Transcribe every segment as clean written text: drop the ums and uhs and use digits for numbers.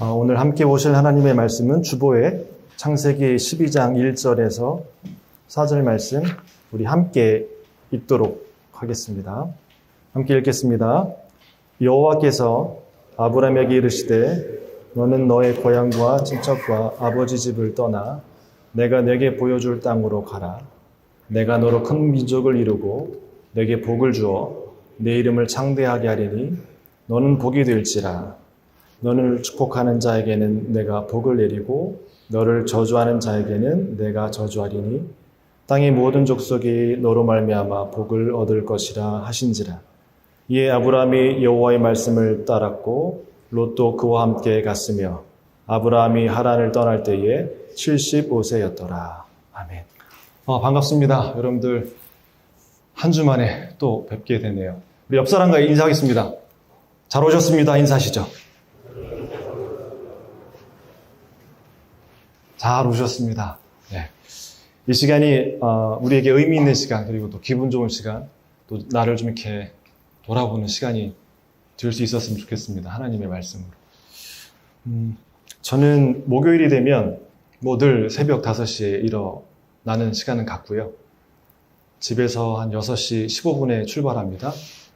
오늘 함께 보실 하나님의 말씀은 주보의 창세기 12장 1절에서 4절 말씀 우리 함께 읽도록 하겠습니다. 함께 읽겠습니다. 여호와께서 아브라함에게 이르시되 너는 너의 고향과 친척과 아버지 집을 떠나 내가 내게 보여줄 땅으로 가라. 내가 너로 큰 민족을 이루고 내게 복을 주어 내 이름을 창대하게 하리니 너는 복이 될지라. 너를 축복하는 자에게는 내가 복을 내리고 너를 저주하는 자에게는 내가 저주하리니 땅의 모든 족속이 너로 말미암아 복을 얻을 것이라 하신지라. 이에 아브라함이 여호와의 말씀을 따랐고 롯도 그와 함께 갔으며 아브라함이 하란을 떠날 때에 75세였더라. 아멘. 반갑습니다. 여러분들 한 주 만에 또 뵙게 되네요. 우리 옆 사람과 인사하겠습니다. 잘 오셨습니다. 인사하시죠. 잘 오셨습니다. 네. 이 시간이 우리에게 의미 있는 시간, 그리고 또 기분 좋은 시간, 또 나를 좀 이렇게 돌아보는 시간이 될 수 있었으면 좋겠습니다. 하나님의 말씀으로. 저는 목요일이 되면 늘 새벽 5시에 일어나는 시간은 같고요. 집에서 한 6시 15분에 출발합니다.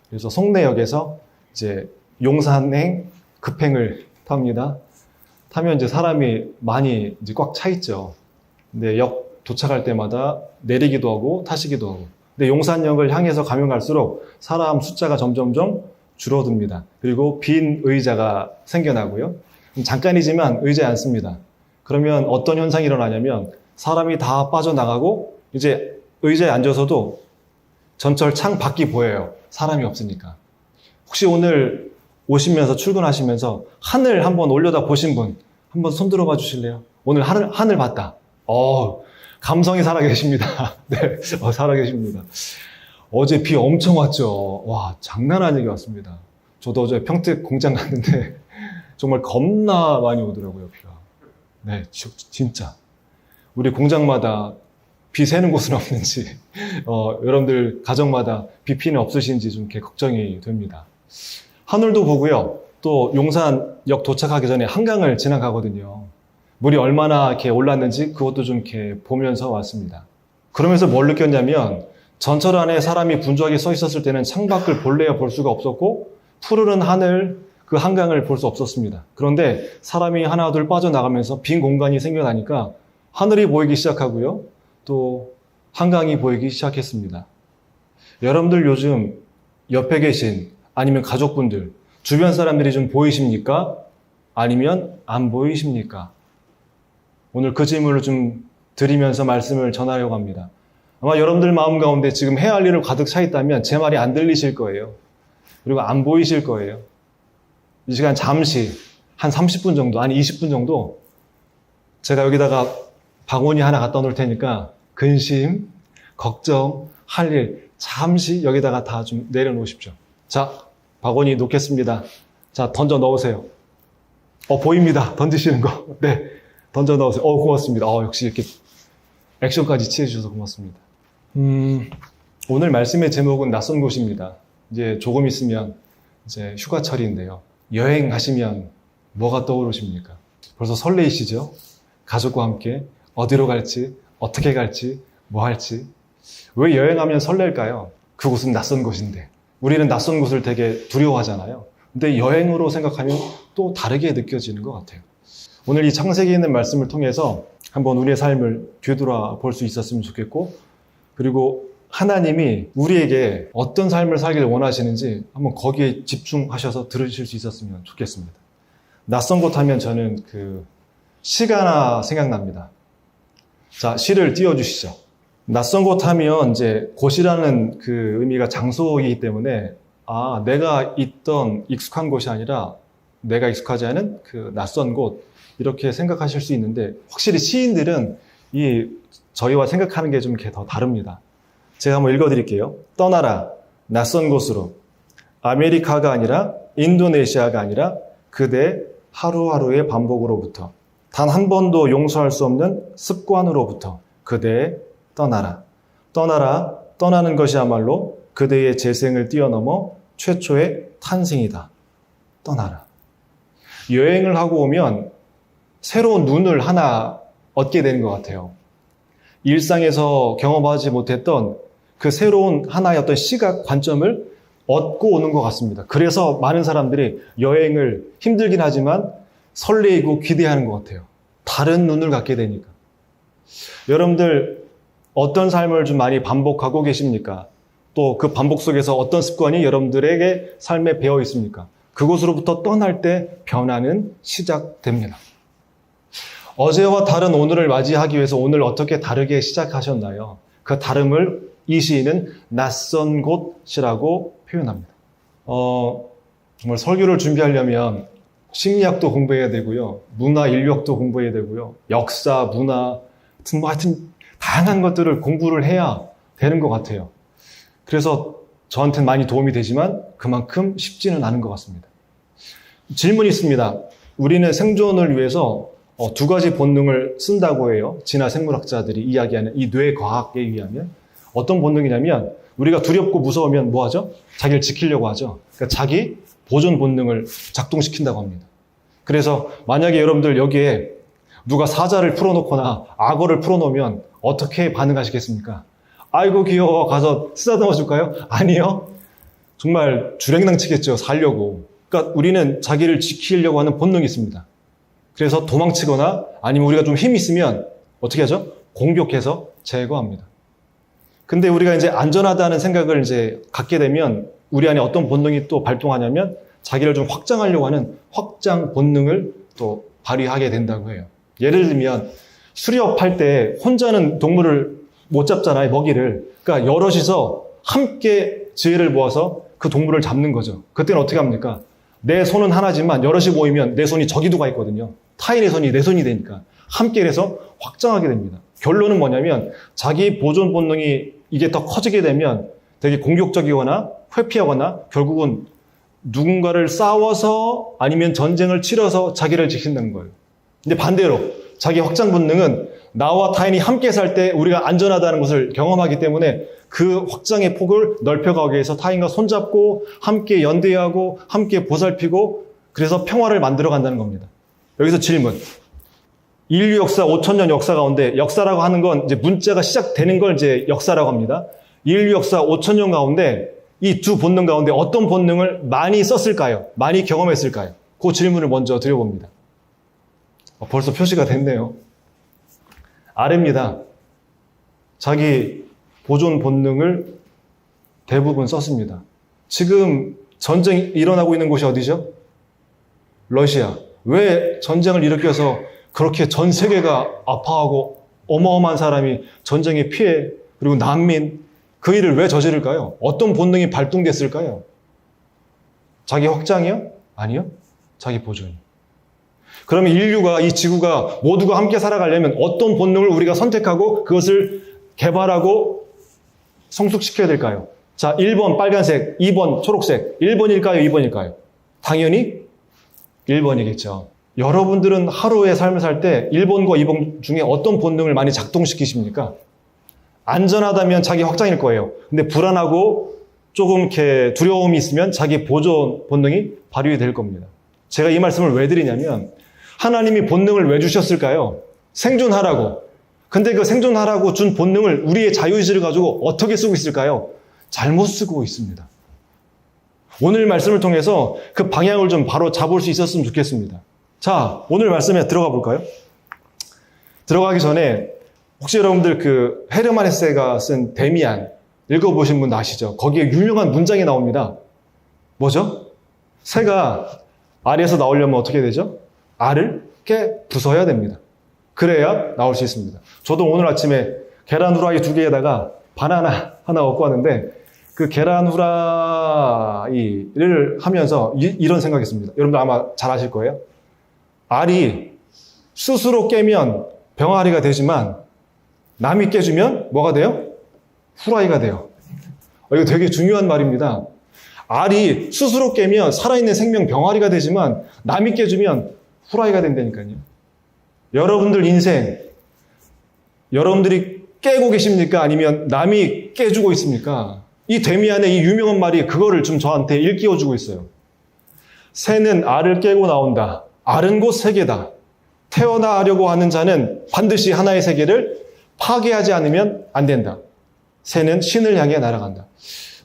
그래서 송내역에서 이제 용산행 급행을 탑니다. 타면 이제 사람이 많이 이제 꽉 차 있죠. 근데 역 도착할 때마다 내리기도 하고 타시기도 하고. 근데 용산역을 향해서 가면 갈수록 사람 숫자가 점점점 줄어듭니다. 그리고 빈 의자가 생겨나고요. 잠깐이지만 의자에 앉습니다. 그러면 어떤 현상이 일어나냐면 사람이 다 빠져나가고 이제 의자에 앉아서도 전철 창 밖이 보여요. 사람이 없으니까. 혹시 오늘 오시면서 출근하시면서 하늘 한번 올려다 보신 분 한번 손 들어봐 주실래요? 오늘 하늘 봤다. 감성이 살아계십니다. 네, 살아계십니다. 어제 비 엄청 왔죠. 와, 장난 아니게 왔습니다. 저도 어제 평택 공장 갔는데 정말 겁나 많이 오더라고요, 비가. 네, 진짜. 우리 공장마다 비 새는 곳은 없는지, 여러분들 가정마다 비 피는 없으신지 좀 이렇게 걱정이 됩니다. 하늘도 보고요. 또 용산역 도착하기 전에 한강을 지나가거든요. 물이 얼마나 이렇게 올랐는지 그것도 좀 이렇게 보면서 왔습니다. 그러면서 뭘 느꼈냐면 전철 안에 사람이 분주하게 서 있었을 때는 창밖을 볼래야 볼 수가 없었고 푸르른 하늘, 그 한강을 볼 수 없었습니다. 그런데 사람이 하나 둘 빠져나가면서 빈 공간이 생겨나니까 하늘이 보이기 시작하고요. 또 한강이 보이기 시작했습니다. 여러분들 요즘 옆에 계신 아니면 가족분들, 주변 사람들이 좀 보이십니까? 아니면 안 보이십니까? 오늘 그 질문을 좀 드리면서 말씀을 전하려고 합니다. 아마 여러분들 마음 가운데 지금 해야 할 일을 가득 차 있다면 제 말이 안 들리실 거예요. 그리고 안 보이실 거예요. 이 시간 잠시 한 30분 정도, 아니 20분 정도 제가 여기다가 바구니 하나 갖다 놓을 테니까 근심, 걱정, 할 일 잠시 여기다가 다 좀 내려놓으십시오. 자, 바구니 놓겠습니다. 자, 던져 넣으세요. 보입니다. 던지시는 거. 네, 던져 넣으세요. 고맙습니다. 역시 이렇게 액션까지 취해주셔서 고맙습니다. 오늘 말씀의 제목은 낯선 곳입니다. 이제 조금 있으면 이제 휴가철인데요. 여행하시면 뭐가 떠오르십니까? 벌써 설레이시죠? 가족과 함께 어디로 갈지, 어떻게 갈지, 뭐 할지. 왜 여행하면 설렐까요? 그곳은 낯선 곳인데. 우리는 낯선 곳을 되게 두려워하잖아요. 근데 여행으로 생각하면 또 다르게 느껴지는 것 같아요. 오늘 이 창세기에 있는 말씀을 통해서 한번 우리의 삶을 뒤돌아볼 수 있었으면 좋겠고, 그리고 하나님이 우리에게 어떤 삶을 살기를 원하시는지 한번 거기에 집중하셔서 들으실 수 있었으면 좋겠습니다. 낯선 곳 하면 저는 시가 하나 생각납니다. 자, 시를 띄워주시죠. 낯선 곳 하면 이제 곳이라는 그 의미가 장소이기 때문에 내가 있던 익숙한 곳이 아니라 내가 익숙하지 않은 그 낯선 곳 이렇게 생각하실 수 있는데 확실히 시인들은 저희와 생각하는 게 좀 이렇게 더 다릅니다. 제가 한번 읽어드릴게요. 떠나라 낯선 곳으로 아메리카가 아니라 인도네시아가 아니라 그대 하루하루의 반복으로부터 단 한 번도 용서할 수 없는 습관으로부터 그대 떠나라. 떠나라. 떠나는 것이야말로 그대의 재생을 뛰어넘어 최초의 탄생이다. 떠나라. 여행을 하고 오면 새로운 눈을 하나 얻게 되는 것 같아요. 일상에서 경험하지 못했던 그 새로운 하나의 어떤 시각, 관점을 얻고 오는 것 같습니다. 그래서 많은 사람들이 여행을 힘들긴 하지만 설레이고 기대하는 것 같아요. 다른 눈을 갖게 되니까. 여러분들 어떤 삶을 좀 많이 반복하고 계십니까? 또 그 반복 속에서 어떤 습관이 여러분들에게 삶에 배어 있습니까? 그곳으로부터 떠날 때 변화는 시작됩니다. 어제와 다른 오늘을 맞이하기 위해서 오늘 어떻게 다르게 시작하셨나요? 그 다름을 이 시인은 낯선 곳이라고 표현합니다. 정말 설교를 준비하려면 심리학도 공부해야 되고요. 문화 인력도 공부해야 되고요. 역사, 문화, 하여튼 다양한 것들을 공부를 해야 되는 것 같아요. 그래서 저한테는 많이 도움이 되지만 그만큼 쉽지는 않은 것 같습니다. 질문이 있습니다. 우리는 생존을 위해서 두 가지 본능을 쓴다고 해요. 진화 생물학자들이 이야기하는 이 뇌과학에 의하면 어떤 본능이냐면 우리가 두렵고 무서우면 뭐 하죠? 자기를 지키려고 하죠. 그러니까 자기 보존 본능을 작동시킨다고 합니다. 그래서 만약에 여러분들 여기에 누가 사자를 풀어놓거나 악어를 풀어놓으면 어떻게 반응하시겠습니까? 아이고 귀여워 가서 쓰다듬어 줄까요? 아니요. 정말 주랭랑 치겠죠. 살려고. 그러니까 우리는 자기를 지키려고 하는 본능이 있습니다. 그래서 도망치거나 아니면 우리가 좀 힘이 있으면 어떻게 하죠? 공격해서 제거합니다. 근데 우리가 이제 안전하다는 생각을 이제 갖게 되면 우리 안에 어떤 본능이 또 발동하냐면 자기를 좀 확장하려고 하는 확장 본능을 또 발휘하게 된다고 해요. 예를 들면 수렵할 때 혼자는 동물을 못 잡잖아요, 먹이를. 그러니까 여럿이서 함께 지혜를 모아서 그 동물을 잡는 거죠. 그때는 어떻게 합니까? 내 손은 하나지만 여럿이 모이면 내 손이 저기도 가 있거든요. 타인의 손이 내 손이 되니까 함께 해서 확장하게 됩니다. 결론은 뭐냐면 자기 보존 본능이 이게 더 커지게 되면 되게 공격적이거나 회피하거나 결국은 누군가를 싸워서 아니면 전쟁을 치러서 자기를 지킨다는 거예요. 근데 반대로 자기 확장 본능은 나와 타인이 함께 살 때 우리가 안전하다는 것을 경험하기 때문에 그 확장의 폭을 넓혀가기 위해서 타인과 손잡고 함께 연대하고 함께 보살피고 그래서 평화를 만들어 간다는 겁니다. 여기서 질문. 인류 역사 5,000년 역사 가운데 역사라고 하는 건 이제 문자가 시작되는 걸 이제 역사라고 합니다. 인류 역사 5,000년 가운데 이 두 본능 가운데 어떤 본능을 많이 썼을까요? 많이 경험했을까요? 그 질문을 먼저 드려봅니다. 벌써 표시가 됐네요. 아래입니다. 자기 보존 본능을 대부분 썼습니다. 지금 전쟁이 일어나고 있는 곳이 어디죠? 러시아. 왜 전쟁을 일으켜서 그렇게 전 세계가 아파하고 어마어마한 사람이 전쟁의 피해 그리고 난민 그 일을 왜 저지를까요? 어떤 본능이 발동됐을까요? 자기 확장이요? 아니요. 자기 보존이. 그러면 인류가 이 지구가 모두가 함께 살아가려면 어떤 본능을 우리가 선택하고 그것을 개발하고 성숙시켜야 될까요? 자, 1번 빨간색, 2번 초록색. 1번일까요? 2번일까요? 당연히 1번이겠죠. 여러분들은 하루의 삶을 살 때 1번과 2번 중에 어떤 본능을 많이 작동시키십니까? 안전하다면 자기 확장일 거예요. 근데 불안하고 조금 이렇게 두려움이 있으면 자기 보존 본능이 발휘될 겁니다. 제가 이 말씀을 왜 드리냐면 하나님이 본능을 왜 주셨을까요? 생존하라고. 근데 그 생존하라고 준 본능을 우리의 자유의지를 가지고 어떻게 쓰고 있을까요? 잘못 쓰고 있습니다. 오늘 말씀을 통해서 그 방향을 좀 바로 잡을 수 있었으면 좋겠습니다. 자, 오늘 말씀에 들어가 볼까요? 들어가기 전에 혹시 여러분들 그 헤르만 헤세가 쓴 데미안 읽어보신 분 아시죠? 거기에 유명한 문장이 나옵니다. 뭐죠? 새가 알에서 나오려면 어떻게 되죠? 알을 깨 부숴야 됩니다. 그래야 나올 수 있습니다. 저도 오늘 아침에 계란 후라이 2개에다가 바나나 하나 얻고 왔는데 그 계란 후라이를 하면서 이런 생각했습니다. 여러분들 아마 잘 아실 거예요. 알이 스스로 깨면 병아리가 되지만 남이 깨주면 뭐가 돼요? 후라이가 돼요. 이거 되게 중요한 말입니다. 알이 스스로 깨면 살아있는 생명 병아리가 되지만 남이 깨주면 후라이가 된다니까요. 여러분들 인생 여러분들이 깨고 계십니까? 아니면 남이 깨주고 있습니까? 이 데미안의 이 유명한 말이 그거를 좀 저한테 일깨워주고 있어요. 새는 알을 깨고 나온다. 알은 곧 세계다. 태어나려고 하는 자는 반드시 하나의 세계를 파괴하지 않으면 안 된다. 새는 신을 향해 날아간다.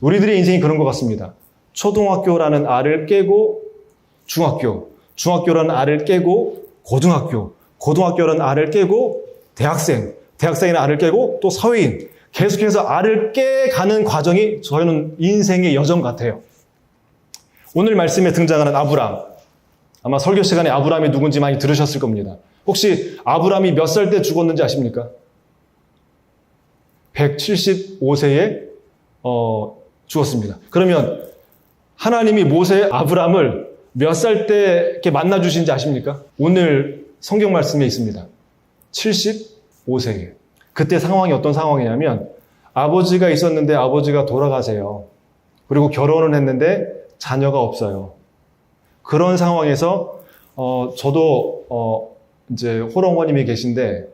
우리들의 인생이 그런 것 같습니다. 초등학교라는 알을 깨고 중학교, 중학교라는 알을 깨고 고등학교, 고등학교라는 알을 깨고 대학생, 대학생이라는 알을 깨고 또 사회인, 계속해서 알을 깨가는 과정이 저희는 인생의 여정 같아요. 오늘 말씀에 등장하는 아브람, 아마 설교 시간에 아브람이 누군지 많이 들으셨을 겁니다. 혹시 아브람이 몇 살 때 죽었는지 아십니까? 175세에 죽었습니다. 그러면 하나님이 모세 아브람을 몇 살 때 이렇게 만나 주신지 아십니까? 오늘 성경 말씀에 있습니다. 75세에. 그때 상황이 어떤 상황이냐면 아버지가 있었는데 아버지가 돌아가세요. 그리고 결혼을 했는데 자녀가 없어요. 그런 상황에서 저도 이제 홀어머님이 계신데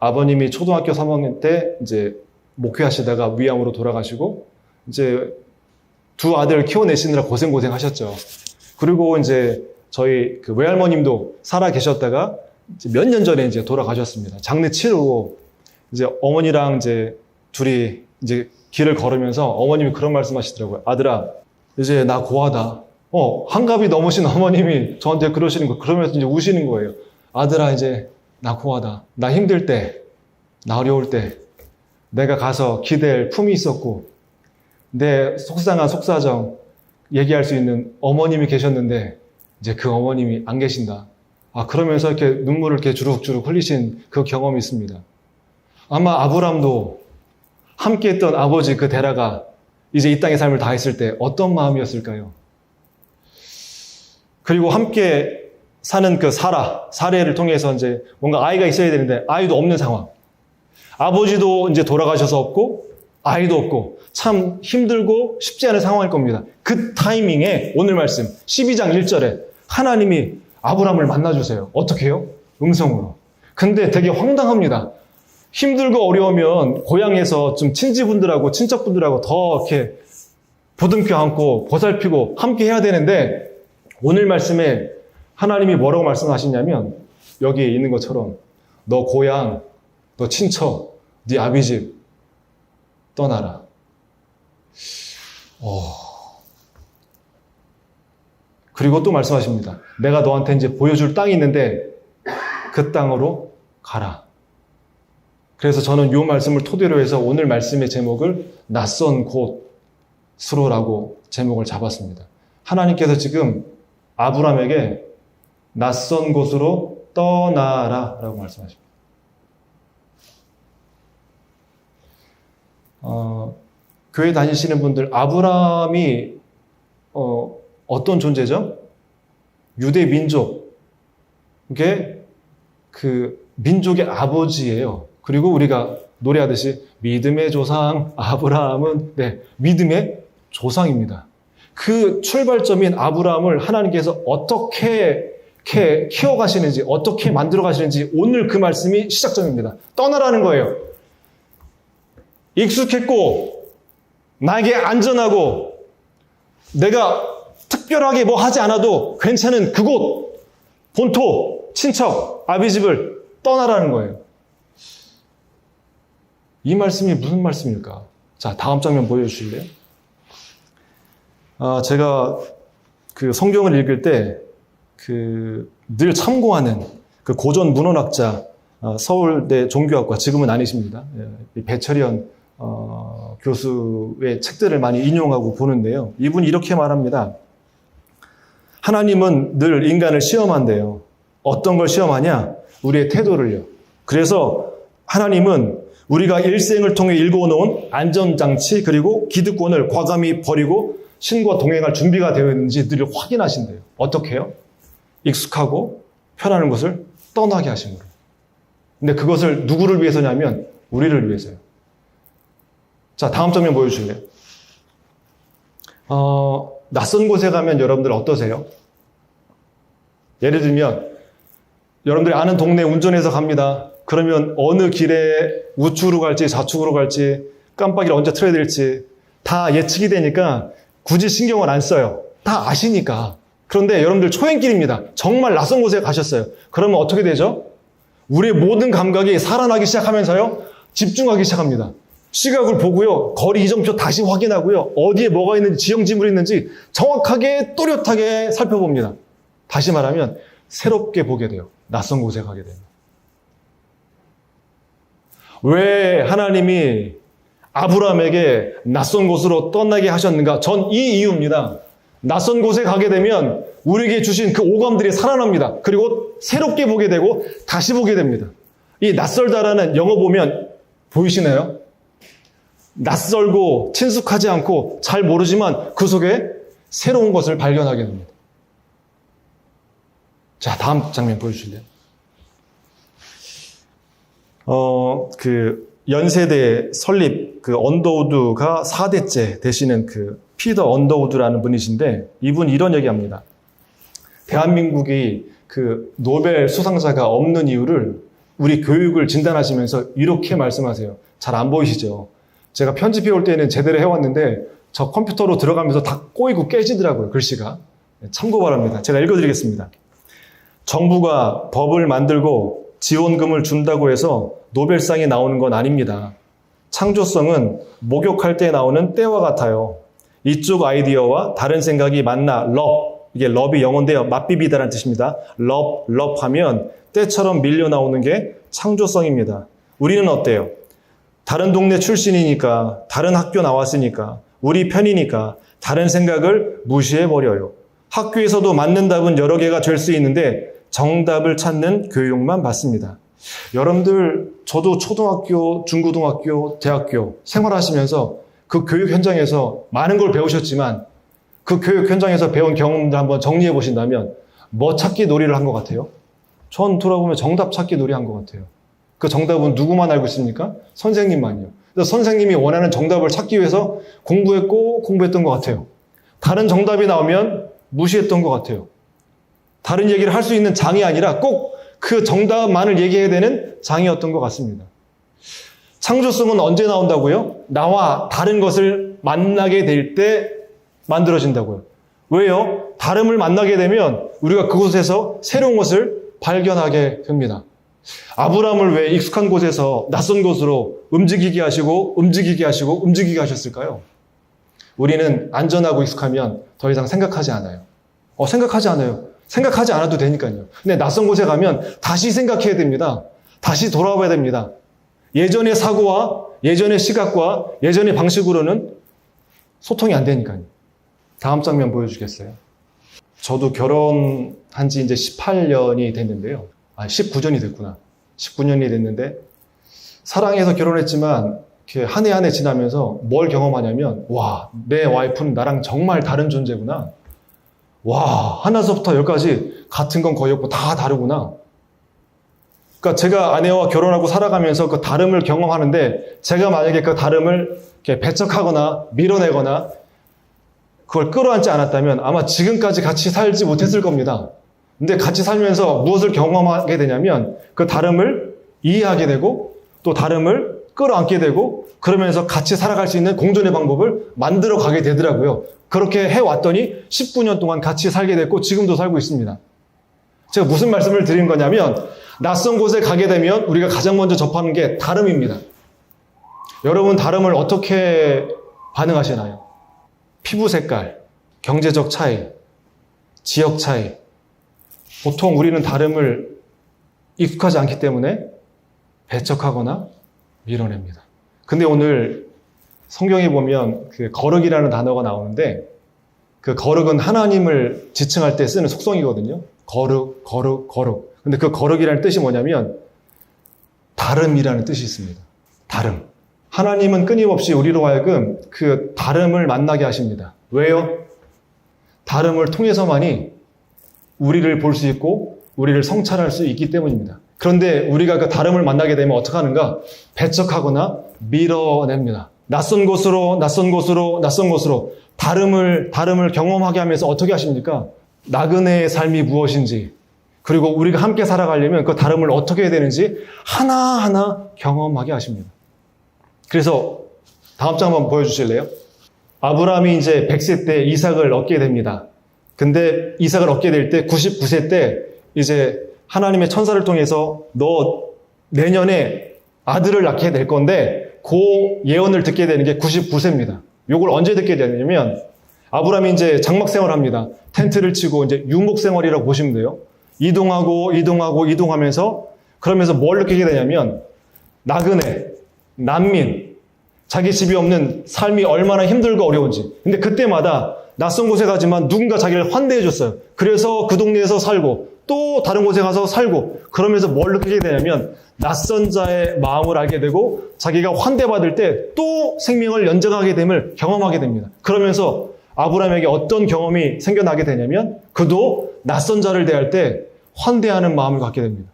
아버님이 초등학교 3학년 때 이제 목회하시다가 위암으로 돌아가시고 이제 두 아들 키워내시느라 고생하셨죠. 그리고 이제 저희 그 외할머님도 살아 계셨다가 몇 년 전에 이제 돌아가셨습니다. 장례 치르고 이제 어머니랑 이제 둘이 이제 길을 걸으면서 어머님이 그런 말씀 하시더라고요. 아들아, 이제 나 고하다. 한갑이 넘으신 어머님이 저한테 그러시는 거, 그러면서 이제 우시는 거예요. 아들아, 이제 나 고하다. 나 힘들 때, 나 어려울 때, 내가 가서 기댈 품이 있었고, 내 속상한 속사정 얘기할 수 있는 어머님이 계셨는데, 이제 그 어머님이 안 계신다. 그러면서 이렇게 눈물을 이렇게 주룩주룩 흘리신 그 경험이 있습니다. 아마 아브람도 함께 했던 아버지 그 데라가 이제 이 땅의 삶을 다했을 때 어떤 마음이었을까요? 그리고 함께 사는 그 사례를 통해서 이제 뭔가 아이가 있어야 되는데 아이도 없는 상황. 아버지도 이제 돌아가셔서 없고 아이도 없고 참 힘들고 쉽지 않은 상황일 겁니다. 그 타이밍에 오늘 말씀 12장 1절에 하나님이 아브람을 만나주세요. 어떻게 해요? 음성으로. 근데 되게 황당합니다. 힘들고 어려우면 고향에서 좀 친지분들하고 친척분들하고 더 이렇게 보듬켜 안고 보살피고 함께 해야 되는데 오늘 말씀에 하나님이 뭐라고 말씀하시냐면 여기에 있는 것처럼 너 고향, 너 친척, 네 아비집 떠나라. 그리고 또 말씀하십니다. 내가 너한테 이제 보여줄 땅이 있는데 그 땅으로 가라. 그래서 저는 이 말씀을 토대로 해서 오늘 말씀의 제목을 낯선 곳으로라고 제목을 잡았습니다. 하나님께서 지금 아브람에게 낯선 곳으로 떠나라 라고 말씀하십니다. 교회 다니시는 분들, 아브람이 어떤 존재죠? 유대 민족, 이게 그 민족의 아버지예요. 그리고 우리가 노래하듯이 믿음의 조상 아브라함은 믿음의 조상입니다. 그 출발점인 아브라함을 하나님께서 어떻게 키워가시는지, 어떻게 만들어가시는지 오늘 그 말씀이 시작점입니다. 떠나라는 거예요. 익숙했고 나에게 안전하고 내가 특별하게 뭐 하지 않아도 괜찮은 그곳, 본토, 친척, 아비집을 떠나라는 거예요. 이 말씀이 무슨 말씀일까? 자, 다음 장면 보여주실래요? 제가 그 성경을 읽을 때 늘 참고하는 그 고전 문헌학자, 서울대 종교학과, 지금은 아니십니다. 배철현 교수의 책들을 많이 인용하고 보는데요. 이분이 이렇게 말합니다. 하나님은 늘 인간을 시험한대요. 어떤 걸 시험하냐? 우리의 태도를요. 그래서 하나님은 우리가 일생을 통해 일궈놓은 안전장치 그리고 기득권을 과감히 버리고 신과 동행할 준비가 되어 있는지 늘 확인하신대요. 어떻게 해요? 익숙하고 편안한 것을 떠나게 하심으로. 근데 그것을 누구를 위해서냐면 우리를 위해서요. 자, 다음 장면 보여주실래요? 낯선 곳에 가면 여러분들 어떠세요? 예를 들면 여러분들이 아는 동네 운전해서 갑니다. 그러면 어느 길에 우측으로 갈지 좌측으로 갈지 깜빡이를 언제 틀어야 될지 다 예측이 되니까 굳이 신경을 안 써요. 다 아시니까. 그런데 여러분들 초행길입니다. 정말 낯선 곳에 가셨어요. 그러면 어떻게 되죠? 우리의 모든 감각이 살아나기 시작하면서요, 집중하기 시작합니다. 시각을 보고요, 거리 이정표 다시 확인하고요, 어디에 뭐가 있는지, 지형지물이 있는지 정확하게 또렷하게 살펴봅니다. 다시 말하면 새롭게 보게 돼요. 낯선 곳에 가게 되면. 왜 하나님이 아브라함에게 낯선 곳으로 떠나게 하셨는가? 전 이 이유입니다. 낯선 곳에 가게 되면 우리에게 주신 그 오감들이 살아납니다. 그리고 새롭게 보게 되고 다시 보게 됩니다. 이 낯설다라는 영어 보면 보이시나요? 낯설고 친숙하지 않고 잘 모르지만 그 속에 새로운 것을 발견하게 됩니다. 자, 다음 장면 보여주실래요? 연세대 설립 언더우드가 4대째 되시는 피터 언더우드라는 분이신데, 이분 이런 얘기합니다. 대한민국이 노벨 수상자가 없는 이유를 우리 교육을 진단하시면서 이렇게 말씀하세요. 잘 안 보이시죠? 제가 편집해 올 때는 제대로 해왔는데 저 컴퓨터로 들어가면서 다 꼬이고 깨지더라고요, 글씨가. 참고 바랍니다. 제가 읽어드리겠습니다. 정부가 법을 만들고 지원금을 준다고 해서 노벨상이 나오는 건 아닙니다. 창조성은 목욕할 때 나오는 때와 같아요. 이쪽 아이디어와 다른 생각이 만나 이게 럽이 영어인데요, 맛비비다라는 뜻입니다. 럽하면 때처럼 밀려 나오는 게 창조성입니다. 우리는 어때요? 다른 동네 출신이니까, 다른 학교 나왔으니까, 우리 편이니까 다른 생각을 무시해버려요. 학교에서도 맞는 답은 여러 개가 될 수 있는데 정답을 찾는 교육만 받습니다. 여러분들, 저도 초등학교, 중고등학교, 대학교 생활하시면서 그 교육 현장에서 많은 걸 배우셨지만 그 교육 현장에서 배운 경험들 한번 정리해 보신다면 뭐 찾기 놀이를 한 것 같아요? 전 돌아보면 정답 찾기 놀이 한 것 같아요. 그 정답은 누구만 알고 있습니까? 선생님만요. 그래서 선생님이 원하는 정답을 찾기 위해서 공부했던 것 같아요. 다른 정답이 나오면 무시했던 것 같아요. 다른 얘기를 할 수 있는 장이 아니라 꼭 그 정답만을 얘기해야 되는 장이었던 것 같습니다. 창조성은 언제 나온다고요? 나와 다른 것을 만나게 될 때 만들어진다고요. 왜요? 다름을 만나게 되면 우리가 그곳에서 새로운 것을 발견하게 됩니다. 아브라함을 왜 익숙한 곳에서 낯선 곳으로 움직이게 하시고 하셨을까요? 우리는 안전하고 익숙하면 더 이상 생각하지 않아요. 생각하지 않아요. 생각하지 않아도 되니까요. 근데 낯선 곳에 가면 다시 생각해야 됩니다. 다시 돌아와야 됩니다. 예전의 사고와 예전의 시각과 예전의 방식으로는 소통이 안 되니까요. 다음 장면 보여주겠어요? 저도 결혼한 지 이제 18년이 됐는데요. 19년이 됐구나. 19년이 됐는데 사랑해서 결혼했지만 한 해 한 해 지나면서 뭘 경험하냐면, 와, 내 와이프는 나랑 정말 다른 존재구나. 와, 하나서부터 열까지 같은 건 거의 없고 다 다르구나. 그러니까 제가 아내와 결혼하고 살아가면서 그 다름을 경험하는데, 제가 만약에 그 다름을 이렇게 배척하거나 밀어내거나 그걸 끌어안지 않았다면 아마 지금까지 같이 살지 못했을 겁니다. 근데 같이 살면서 무엇을 경험하게 되냐면 그 다름을 이해하게 되고 또 다름을 끌어안게 되고, 그러면서 같이 살아갈 수 있는 공존의 방법을 만들어 가게 되더라고요. 그렇게 해왔더니 19년 동안 같이 살게 됐고 지금도 살고 있습니다. 제가 무슨 말씀을 드린 거냐면, 낯선 곳에 가게 되면 우리가 가장 먼저 접하는 게 다름입니다. 여러분, 다름을 어떻게 반응하시나요? 피부 색깔, 경제적 차이, 지역 차이. 보통 우리는 다름을 익숙하지 않기 때문에 배척하거나 밀어냅니다. 근데 오늘 성경에 보면 거룩이라는 단어가 나오는데, 그 거룩은 하나님을 지칭할 때 쓰는 속성이거든요. 거룩. 근데 그 거룩이라는 뜻이 뭐냐면 다름이라는 뜻이 있습니다. 다름. 하나님은 끊임없이 우리로 하여금 그 다름을 만나게 하십니다. 왜요? 다름을 통해서만이 우리를 볼 수 있고 우리를 성찰할 수 있기 때문입니다. 그런데 우리가 그 다름을 만나게 되면 어떻게 하는가? 배척하거나 밀어냅니다. 낯선 곳으로 다름을 경험하게 하면서 어떻게 하십니까? 나그네의 삶이 무엇인지, 그리고 우리가 함께 살아가려면 그 다름을 어떻게 해야 되는지 하나하나 경험하게 하십니다. 그래서 다음 장 한번 보여주실래요? 아브라함이 이제 100세 때 이삭을 얻게 됩니다. 근데 이삭을 얻게 될 때 99세 때 이제 하나님의 천사를 통해서 너 내년에 아들을 낳게 될 건데 그 예언을 듣게 되는 게 99세입니다. 요걸 언제 듣게 되냐면 아브라함이 이제 장막 생활을 합니다. 텐트를 치고 이제 유목 생활이라고 보시면 돼요. 이동하면서 그러면서 뭘 느끼게 되냐면 나그네, 난민, 자기 집이 없는 삶이 얼마나 힘들고 어려운지. 근데 그때마다 낯선 곳에 가지만 누군가 자기를 환대해 줬어요. 그래서 그 동네에서 살고 또 다른 곳에 가서 살고 그러면서 뭘 느끼게 되냐면 낯선 자의 마음을 알게 되고 자기가 환대받을 때 또 생명을 연장하게 됨을 경험하게 됩니다. 그러면서 아브라함에게 어떤 경험이 생겨나게 되냐면 그도 낯선 자를 대할 때 환대하는 마음을 갖게 됩니다.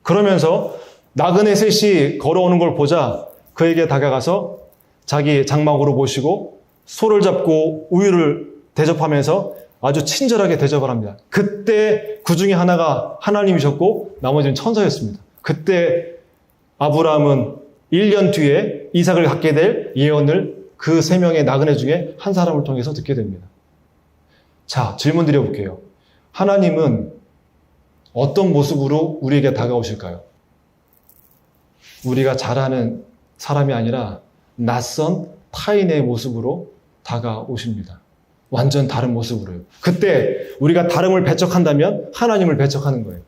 그러면서 나그네 셋이 걸어오는 걸 보자 그에게 다가가서 자기 장막으로 모시고 소를 잡고 우유를 대접하면서 아주 친절하게 대접을 합니다. 그때 그 중에 하나가 하나님이셨고 나머지는 천사였습니다. 그때 아브라함은 1년 뒤에 이삭을 갖게 될 예언을 그 3명의 나그네 중에 한 사람을 통해서 듣게 됩니다. 자, 질문 드려볼게요. 하나님은 어떤 모습으로 우리에게 다가오실까요? 우리가 잘 아는 사람이 아니라 낯선 타인의 모습으로 다가오십니다. 완전 다른 모습으로요. 그때 우리가 다름을 배척한다면 하나님을 배척하는 거예요.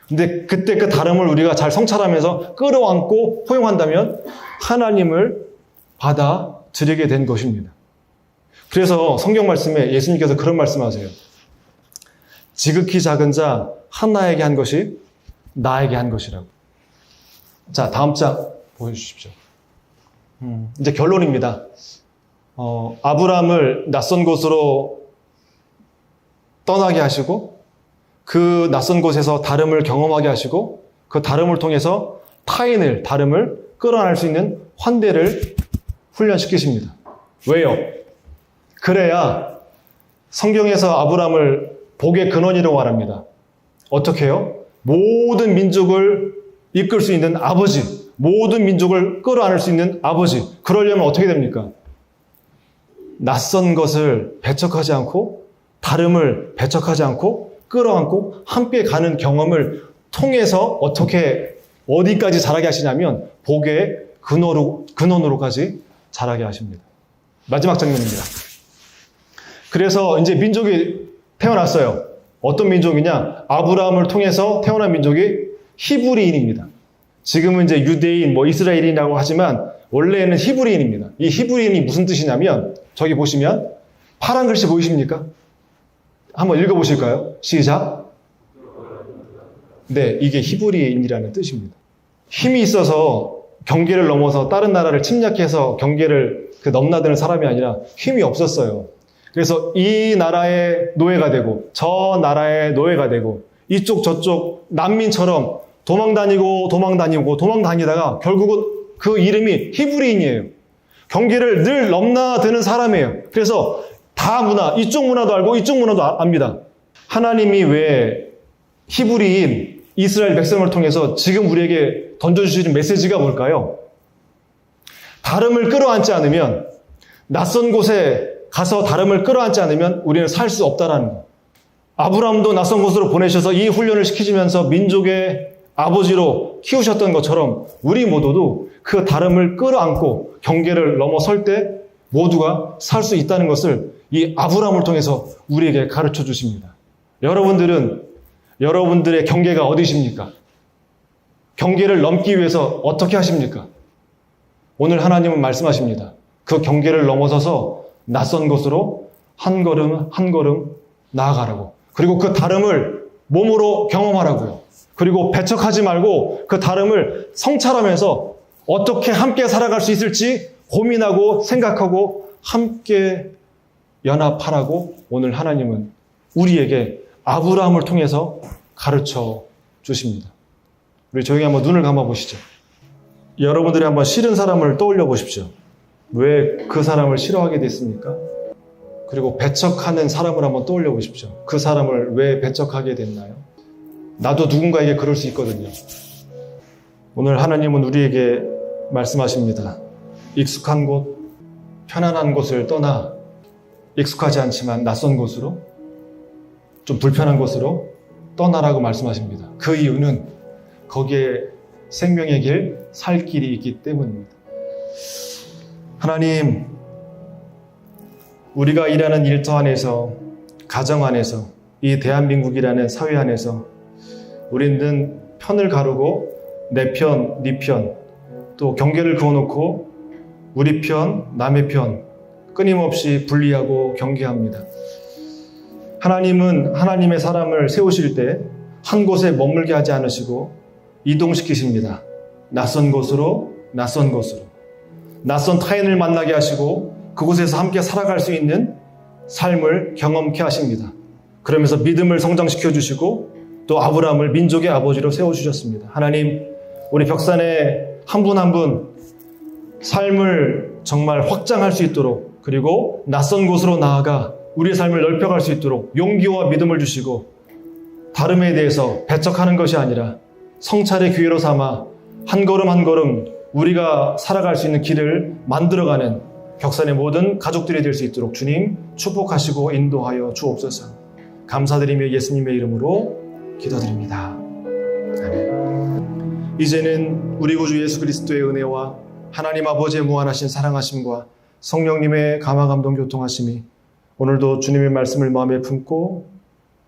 근데 그때 그 다름을 우리가 잘 성찰하면서 끌어안고 포용한다면 하나님을 받아들이게 된 것입니다. 그래서 성경 말씀에 예수님께서 그런 말씀하세요. 지극히 작은 자 하나에게 한 것이 나에게 한 것이라고. 자, 다음 장 보여주십시오. 이제 결론입니다. 아브라함을 낯선 곳으로 떠나게 하시고 그 낯선 곳에서 다름을 경험하게 하시고 그 다름을 통해서 다름을 끌어안을 수 있는 환대를 훈련시키십니다. 왜요? 그래야 성경에서 아브라함을 복의 근원이라고 말합니다. 어떻게 해요? 모든 민족을 이끌 수 있는 아버지, 모든 민족을 끌어안을 수 있는 아버지. 그러려면 어떻게 됩니까? 낯선 것을 배척하지 않고 다름을 배척하지 않고 끌어안고 함께 가는 경험을 통해서 어디까지 자라게 하시냐면 복의 근원으로까지 자라게 하십니다. 마지막 장면입니다. 그래서 이제 민족이 태어났어요. 어떤 민족이냐? 아브라함을 통해서 태어난 민족이 히브리인입니다. 지금은 이제 유대인, 이스라엘인이라고 하지만 원래는 히브리인입니다. 이 히브리인이 무슨 뜻이냐면 저기 보시면 파란 글씨 보이십니까? 한번 읽어보실까요? 시작. 네, 이게 히브리인이라는 뜻입니다. 힘이 있어서 경계를 넘어서 다른 나라를 침략해서 경계를 넘나드는 사람이 아니라 힘이 없었어요. 그래서 이 나라의 노예가 되고 저 나라의 노예가 되고 이쪽 저쪽 난민처럼 도망다니다가 결국은 그 이름이 히브리인이에요. 경계를 늘 넘나드는 사람이에요. 그래서 다 이쪽 문화도 알고 이쪽 문화도 압니다. 하나님이 왜 히브리인 이스라엘 백성을 통해서 지금 우리에게 던져주시는 메시지가 뭘까요? 다름을 끌어안지 않으면, 낯선 곳에 가서 다름을 끌어안지 않으면 우리는 살 수 없다라는 거. 아브라함도 낯선 곳으로 보내셔서 이 훈련을 시키시면서 민족의 아버지로 키우셨던 것처럼 우리 모두도 그 다름을 끌어안고 경계를 넘어설 때 모두가 살 수 있다는 것을 이 아브라함을 통해서 우리에게 가르쳐 주십니다. 여러분들의 경계가 어디십니까? 경계를 넘기 위해서 어떻게 하십니까? 오늘 하나님은 말씀하십니다. 그 경계를 넘어서서 낯선 곳으로 한 걸음 한 걸음 나아가라고. 그리고 그 다름을 몸으로 경험하라고요. 그리고 배척하지 말고 그 다름을 성찰하면서 어떻게 함께 살아갈 수 있을지 고민하고 생각하고 함께 연합하라고 오늘 하나님은 우리에게 아브라함을 통해서 가르쳐 주십니다. 우리 조용히 한번 눈을 감아 보시죠. 여러분들이 한번 싫은 사람을 떠올려 보십시오. 왜 그 사람을 싫어하게 됐습니까? 그리고 배척하는 사람을 한번 떠올려 보십시오. 그 사람을 왜 배척하게 됐나요? 나도 누군가에게 그럴 수 있거든요. 오늘 하나님은 우리에게 말씀하십니다. 익숙한 곳, 편안한 곳을 떠나 익숙하지 않지만 낯선 곳으로, 좀 불편한 곳으로 떠나라고 말씀하십니다. 그 이유는 거기에 생명의 길, 살 길이 있기 때문입니다. 하나님, 우리가 일하는 일터 안에서, 가정 안에서, 이 대한민국이라는 사회 안에서 우리는 편을 가르고 내 편, 네 편, 또 경계를 그어놓고 우리 편, 남의 편 끊임없이 분리하고 경계합니다. 하나님은 하나님의 사람을 세우실 때 한 곳에 머물게 하지 않으시고 이동시키십니다. 낯선 곳으로, 낯선 곳으로. 낯선 타인을 만나게 하시고 그곳에서 함께 살아갈 수 있는 삶을 경험케 하십니다. 그러면서 믿음을 성장시켜 주시고 또 아브라함을 민족의 아버지로 세워주셨습니다. 하나님, 우리 벽산에 한 분 한 분 삶을 정말 확장할 수 있도록, 그리고 낯선 곳으로 나아가 우리의 삶을 넓혀갈 수 있도록 용기와 믿음을 주시고, 다름에 대해서 배척하는 것이 아니라 성찰의 기회로 삼아 한 걸음 한 걸음 우리가 살아갈 수 있는 길을 만들어가는 벽산의 모든 가족들이 될 수 있도록 주님 축복하시고 인도하여 주옵소서. 감사드리며 예수님의 이름으로 기도드립니다. 아멘. 이제는 우리 구주 예수 그리스도의 은혜와 하나님 아버지의 무한하신 사랑하심과 성령님의 감화감동 교통하심이 오늘도 주님의 말씀을 마음에 품고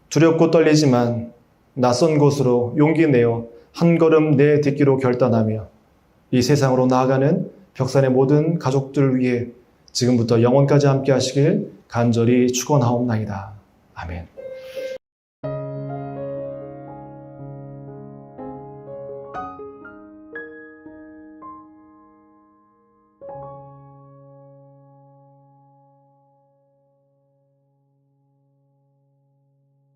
두렵고 떨리지만 낯선 곳으로 용기 내어 한 걸음 내딛기로 결단하며 이 세상으로 나아가는 벽산의 모든 가족들을 위해 지금부터 영원까지 함께 하시길 간절히 축원하옵나이다. 아멘.